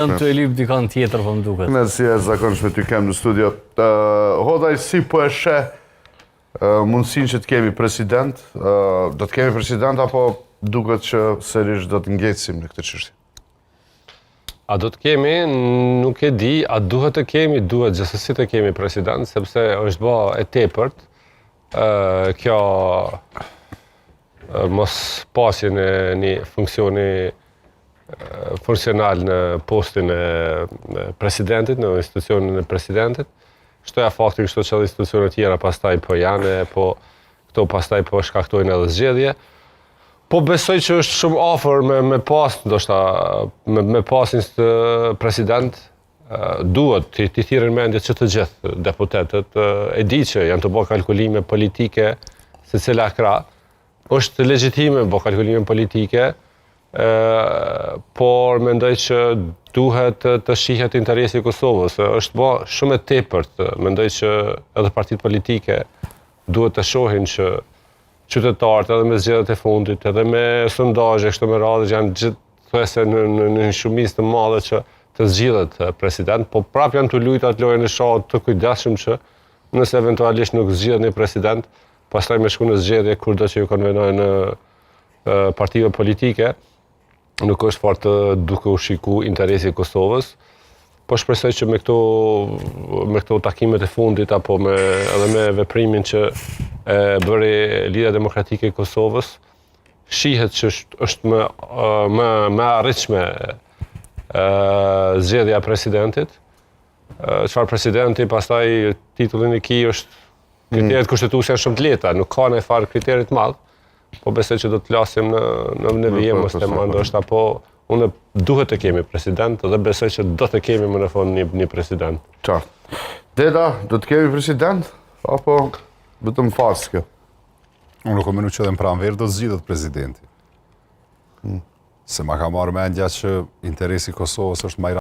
Në të e lyp dikan tjetër, po më duket. Ne si e zakonshme ty kem në studio. Hodaj, si po e sheh mundësin që të kemi president? Do të kemi president apo duket që serish do të ngecim në këtë çështje? A do të kemi, nuk e di, a duhet të kemi, duhet gjithsesi të kemi president, sepse është bë e tepërt kjo mos pasjen e një funksional në postin e presidentit, në institucionin e presidentit. Shtoja faktin kështu që institucionet tjera pastaj po janë, po këto pastaj po shkaktojnë edhe zgjedhje. Po besoj që është shumë afër me pas, ndoshta me pas president, duhet t'i thirrën mendje që të gjithë deputetët e di që janë të bë kalkulime politike secila krah. Është legjitime bë kalkulime politike, por mendoj që duhet të shihet interesi i Kosovës. Është bë shumë e tepërt. Mendoj që edhe partitë politike duhet të shohin që qytetarët edhe me zgjedhjet e fundit, edhe me sondazhe kështu me radhë janë gjithsesi në shumicë të madhe që të zgjidhet president, po prap janë të luajtur atë lojën e shahut të kujdesshëm që nëse eventualisht nuk zgjidhet një president, pastaj me shku në zgjedhje kurdo që ju konvenojnë partive politike, nuk është fort duke u shiku interesi i Kosovës. Po shpresoj që me këto takimet e fundit apo edhe me veprimin që bëri Lidhja Demokratike e Kosovës, shihet që është më arritshme zgjedhja e presidentit. Çfarë presidenti, pastaj titullin e ki është kriteret kushtetuese janë shumë të lehta, nuk ka ne fare kriteri të madh, po besoj që do të flasim në vijim ose tema ndoshta, po unë duhet të kemi president dhe besoj që do të kemi më në fund një president. Qartë. Deda, do të kemi president apo vetëm fas kjo? Unë nuk menu që edhe në pranverë do të zgjidhet presidenti. Se ma ka marrë mendja që interesi i Kosovës është më i